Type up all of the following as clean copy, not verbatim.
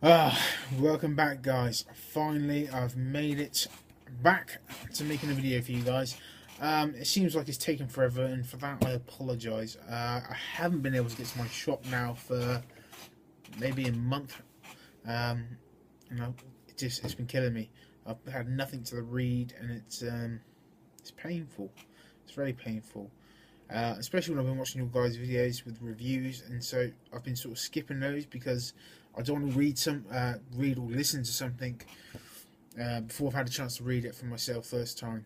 Ah, welcome back, guys. Finally, I've made it back to making a video for you guys. It seems like it's taken forever, and for that I apologise. I haven't been able to get to my shop now for maybe a month. Um, it's been killing me. I've had nothing to read, and it's painful. It's very painful. Especially when I've been watching your guys' videos with reviews, and so I've been sort of skipping those because I don't want to read or listen to something before I've had a chance to read it for myself first time.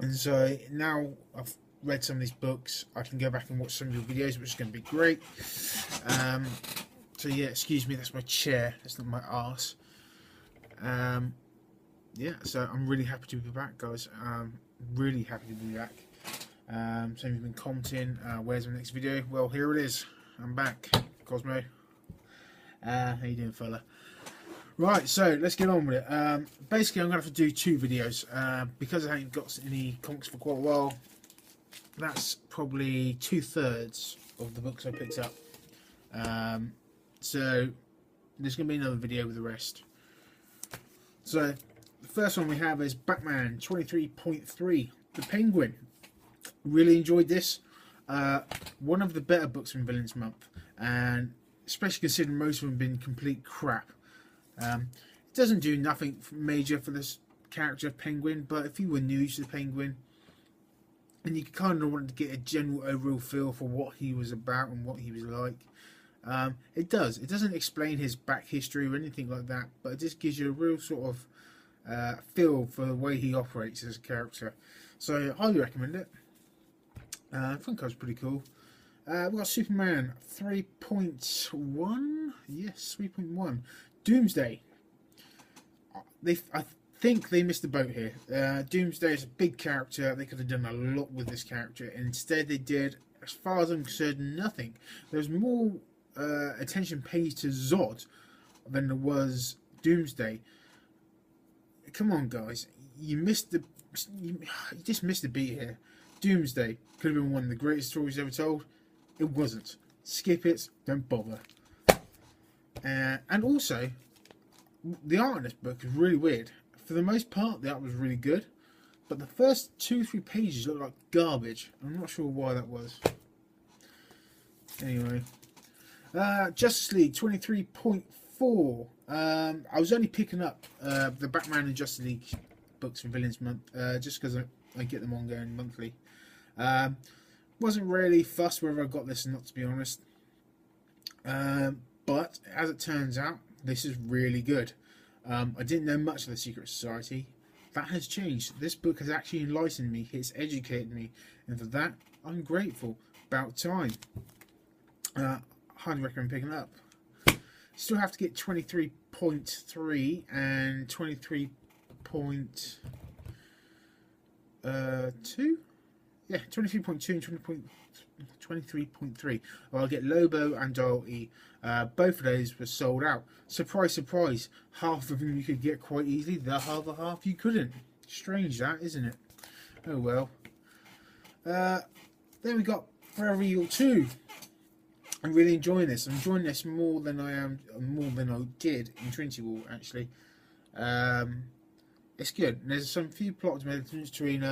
And so now I've read some of these books, I can go back and watch some of your videos, which is going to be great. So yeah, excuse me, that's my chair, that's not my arse. Yeah, so I'm really happy to be back, guys. Really happy to be back. Some of you have been commenting, where's my next video? Well, here it is. I'm back. Cosmo. How you doing, fella? Right, so let's get on with it. Basically, I'm going to have to do two videos. Because I haven't got any comics for quite a while, that's probably 2/3 of the books I picked up. So there's going to be another video with the rest. So the first one we have is Batman 23.3, The Penguin. Really enjoyed this. One of the better books from Villains Month, and especially considering most of them have been complete crap. It doesn't do nothing major for this character of Penguin, but if you were new to the Penguin and you kind of wanted to get a general overall feel for what he was about and what he was like, it does. It doesn't explain his back history or anything like that, but it just gives you a real sort of feel for the way he operates as a character. So I highly recommend it. I think that was pretty cool. We've got Superman 3.1. Yes, 3.1. Doomsday. I think they missed the boat here. Doomsday is a big character. They could have done a lot with this character. Instead, they did, as far as I'm concerned, nothing. There's more attention paid to Zod than there was Doomsday. Come on, guys. You just missed the beat here. Doomsday could have been one of the greatest stories ever told. It wasn't. Skip it. Don't bother. And also, the art in this book is really weird. For the most part, the art was really good, but the first 2-3 pages look like garbage. I'm not sure why that was. Anyway, Justice League 23.4. I was only picking up the Batman and Justice League books from Villains Month just because I get them ongoing monthly. Wasn't really fussed whether I got this or not, to be honest. But as it turns out, this is really good. I didn't know much of the Secret Society. That has changed. This book has actually enlightened me. It's educated me, and for that, I'm grateful. About time. Highly recommend picking it up. Still have to get 23.3 and 23.2. Yeah, 23.2 and 23.3. Well, I'll get Lobo and Dial E. Both of those were sold out. Surprise, surprise. Half of them you could get quite easily. The other half you couldn't. Strange that, isn't it? Oh well. Then we got Forever Evil 2. I'm really enjoying this. I'm enjoying this more than I did in Trinity War, actually. It's good. And there's some few plot developments between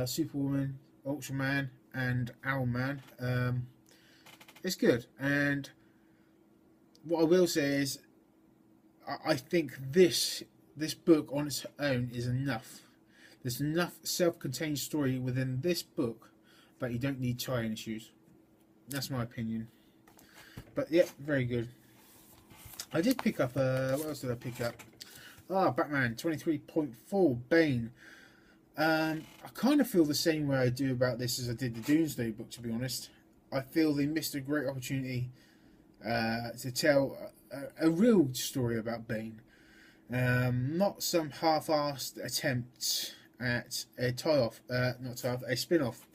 Superwoman, Ultraman, and Owlman. It's good, and what I will say is, I think this book on its own is enough. There's enough self-contained story within this book that you don't need tie-in issues. That's my opinion. But yeah, very good. I did pick up. What else did I pick up? Batman 23.4 Bane. I kind of feel the same way I do about this as I did the Doomsday book, to be honest. I feel they missed a great opportunity to tell a real story about Bane. Not some half-assed attempt at a a spin-off.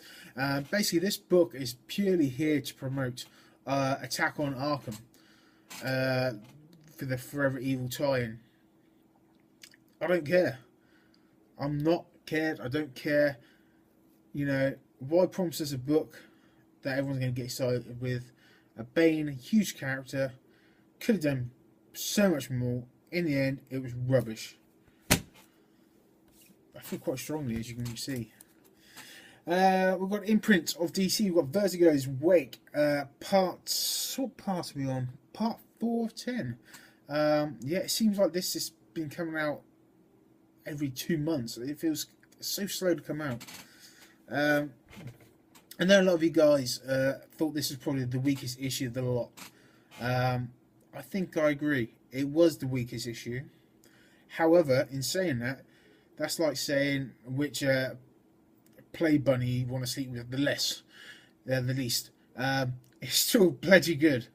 Basically, this book is purely here to promote Attack on Arkham for the Forever Evil tie-in. I don't care. I'm not cared. I don't care. You know, why promise us a book that everyone's going to get excited with? A Bane, huge character, could have done so much more. In the end, it was rubbish. I feel quite strongly, as you can see. We've got imprints of DC. We've got Vertigo's Wake. What part are we on? Part 4 of 10. Yeah, it seems like this has been coming out every 2 months. It feels so slow to come out. I know a lot of you guys thought this was probably the weakest issue of the lot. I think I agree. It was the weakest issue. However, in saying that, that's like saying which play bunny you want to sleep with the least. It's still bloody good.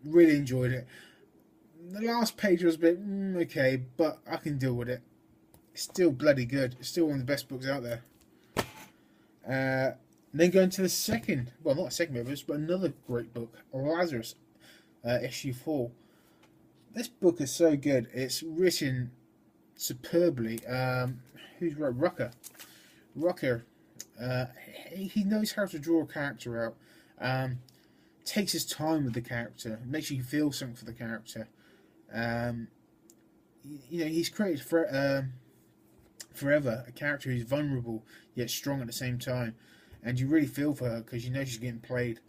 Really enjoyed it. The last page was a bit okay, but I can deal with it. It's still bloody good. It's still one of the best books out there. Then going to the second, well, not a second book, but another great book, Lazarus, issue 4. This book is so good. It's written superbly. Who's wrote Rucker? Rucker. He knows how to draw a character out. Takes his time with the character. Makes you feel something for the character. He's created forever a character who's vulnerable yet strong at the same time, and you really feel for her because you know she's getting played.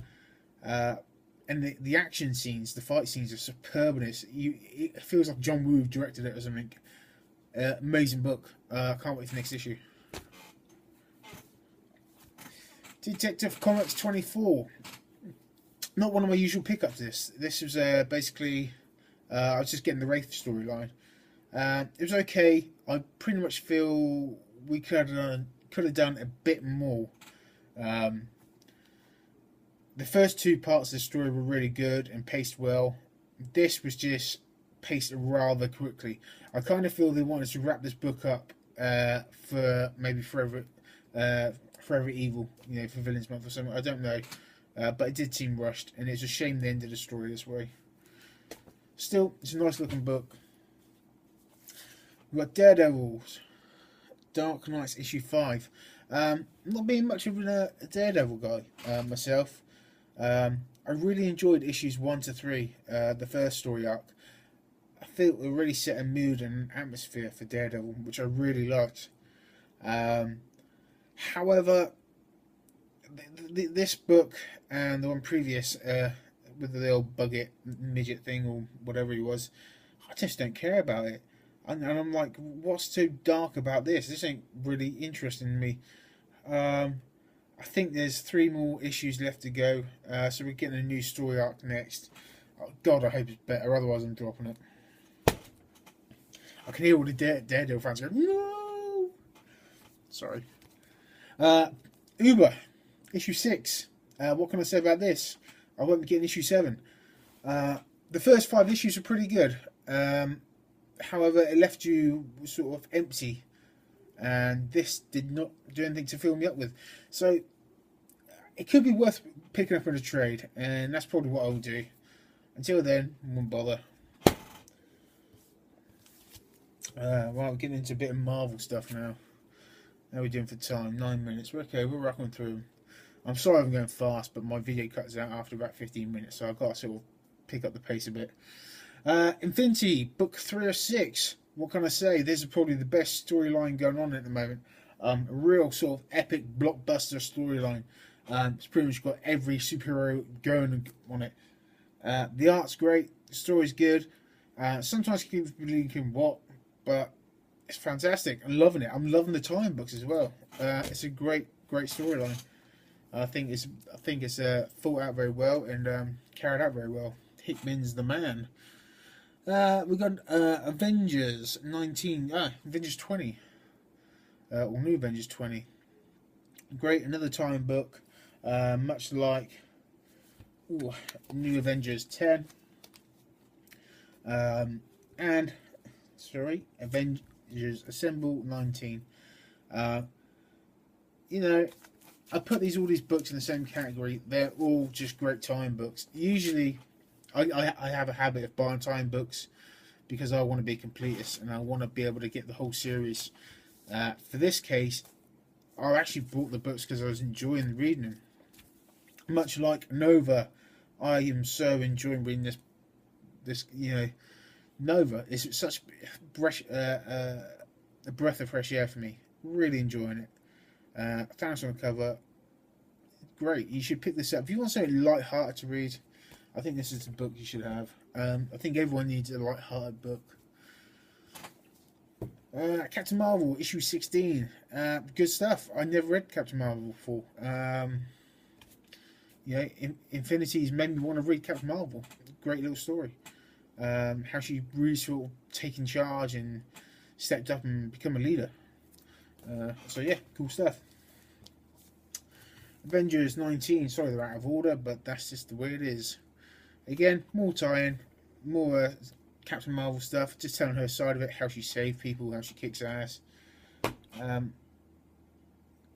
And the action scenes, the fight scenes are superb in it. It feels like John Woo directed it or something. Amazing book. I can't wait for the next issue. Detective Comics 24. Not one of my usual pickups. This was basically I was just getting the Wraith storyline. It was okay. I pretty much feel we could have done a bit more. The first 2 parts of the story were really good and paced well. This was just paced rather quickly. I kind of feel they wanted to wrap this book up for maybe Forever Evil, for Villains Month or something. I don't know, but it did seem rushed, and it's a shame they ended the story this way. Still, it's a nice looking book. We've got Daredevils, Dark Knights issue 5. Not being much of a Daredevil guy myself. I really enjoyed issues 1 to 3, the first story arc. I feel it really set a mood and an atmosphere for Daredevil, which I really liked. However, this book and the one previous, with the old Bucket midget thing or whatever he was, I just don't care about it. And I'm like, what's too dark about this? This ain't really interesting to me. I think there's 3 more issues left to go, so we're getting a new story arc next. Oh, God, I hope it's better, otherwise I'm dropping it. I can hear all the Daredevil fans going, no! Sorry. Uber, issue 6. What can I say about this? I won't be getting issue 7. The first 5 issues are pretty good. However, it left you sort of empty, and this did not do anything to fill me up with. So it could be worth picking up in a trade, and that's probably what I'll do. Until then, I won't bother. Well, we're getting into a bit of Marvel stuff now. How are we doing for time? 9 minutes. Okay, we're rocking through them. I'm sorry I'm going fast, but my video cuts out after about 15 minutes, so I've got to sort of pick up the pace a bit. Infinity, book 3 of 6. What can I say? This is probably the best storyline going on at the moment. A real sort of epic blockbuster storyline. It's pretty much got every superhero going on it. The art's great. The story's good. Sometimes you keep blinking what, but it's fantastic. I'm loving it. I'm loving the tie-in books as well. It's a great storyline. I think it's thought out very well and carried out very well. Hickman's the man. We've got Avengers 20. Or New Avengers 20. Great, another time book. Much like New Avengers 10. And Avengers Assemble 19. I put all these books in the same category. They're all just great time books. Usually, I have a habit of buying time books because I want to be a completist and I want to be able to get the whole series. For this case, I actually bought the books because I was enjoying reading them. Much like Nova, I am so enjoying reading this Nova is such a breath of fresh air for me. Really enjoying it. Found some cover. Great. You should pick this up if you want something light-hearted to read. I think this is the book you should have. I think everyone needs a light-hearted book. Captain Marvel issue 16. Good stuff. I never read Captain Marvel before. Yeah, Infinity's made me want to read Captain Marvel. Great little story. How she really sort of taken charge and stepped up and become a leader. So yeah, cool stuff. Avengers 19. Sorry they're out of order, but that's just the way it is. Again, more tie-in, more Captain Marvel stuff. Just telling her side of it, how she saved people, how she kicks ass.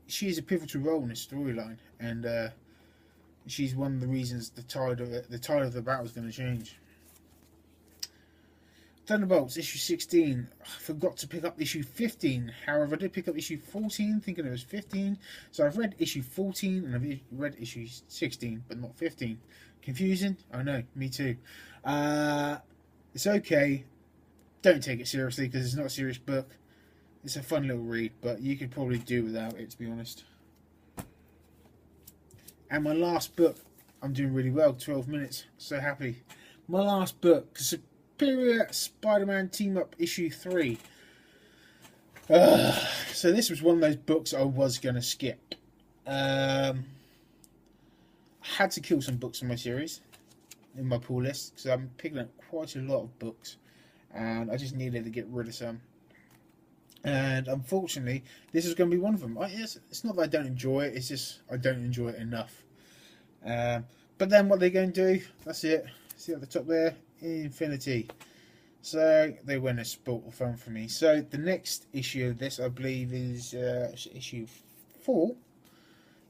She is a pivotal role in this storyline, and she's one of the reasons the tide of the battle is going to change. Thunderbolts issue 16. I forgot to pick up issue 15. However, I did pick up issue 14, thinking it was 15. So I've read issue 14 and I've read issue 16, but not 15. Confusing? I know, me too. It's okay. Don't take it seriously because it's not a serious book. It's a fun little read, but you could probably do without it, to be honest. And my last book, I'm doing really well. 12 minutes. So happy. My last book, Superior Spider-Man Team Up issue 3. So this was one of those books I was going to skip. I had to kill some books in my series, in my pull list, because I'm picking up quite a lot of books, and I just needed to get rid of some. And unfortunately, this is going to be one of them. It's not that I don't enjoy it, it's just I don't enjoy it enough. But then what they're going to do, that's it. See at the top there? Infinity. So they went and spoiled the fun for me. So the next issue of this, I believe, is issue 4.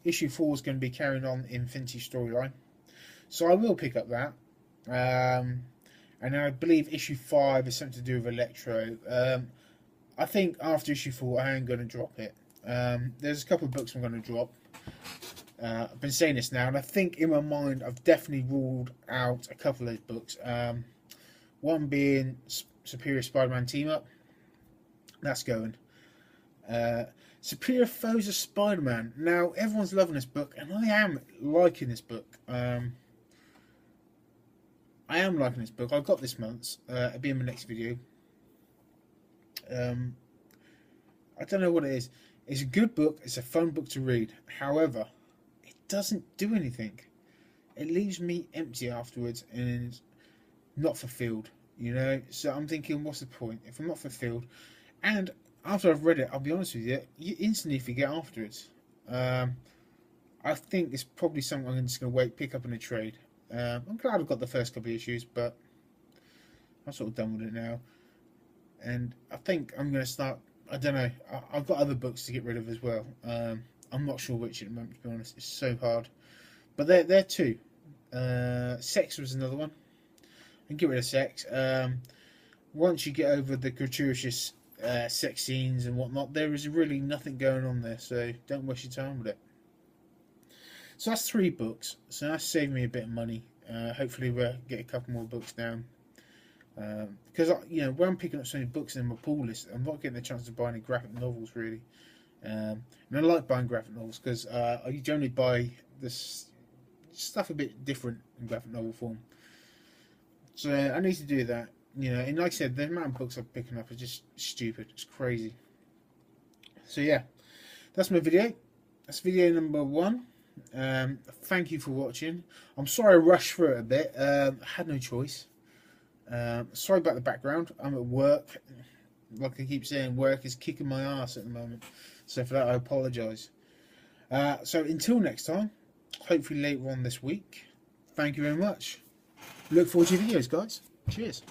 Issue 4 is going to be carrying on Infinity storyline. So I will pick up that. And I believe issue 5 is something to do with Electro. I think after issue 4 I am going to drop it. There's a couple of books I'm going to drop. I've been saying this now, and I think in my mind I've definitely ruled out a couple of those books. One being Superior Spider-Man Team Up. That's going. Superior Foes of Spider-Man. Now, everyone's loving this book, and I am liking this book. I am liking this book. I got this month's. It'll be in my next video. I don't know what it is. It's a good book. It's a fun book to read. However, it doesn't do anything. It leaves me empty afterwards and not fulfilled, you know. So I'm thinking, what's the point if I'm not fulfilled? And after I've read it, I'll be honest with you, you instantly forget afterwards. I think it's probably something I'm just going to pick up in a trade. I'm glad I've got the first couple of issues, but I'm sort of done with it now. And I think I'm going to start, I don't know, I've got other books to get rid of as well. I'm not sure which at the moment, to be honest. It's so hard. But they're two. Sex was another one. I can get rid of Sex. Once you get over the gratuitous sex scenes and whatnot, there is really nothing going on there, so don't waste your time with it. So that's 3 books. So that's saving me a bit of money. Hopefully we'll get a couple more books down. Because you know, when I'm picking up so many books in my pull list, I'm not getting a chance to buy any graphic novels really. And I like buying graphic novels because I generally buy this stuff a bit different in graphic novel form. So I need to do that. You know, and like I said, the amount of books I'm picking up is just stupid. It's crazy. So yeah, that's my video. That's video number 1. Thank you for watching. I'm sorry I rushed through it a bit. I had no choice. Sorry about the background. I'm at work. Like I keep saying, work is kicking my ass at the moment. So for that, I apologise. So until next time, hopefully later on this week. Thank you very much. Look forward to your videos, guys. Cheers.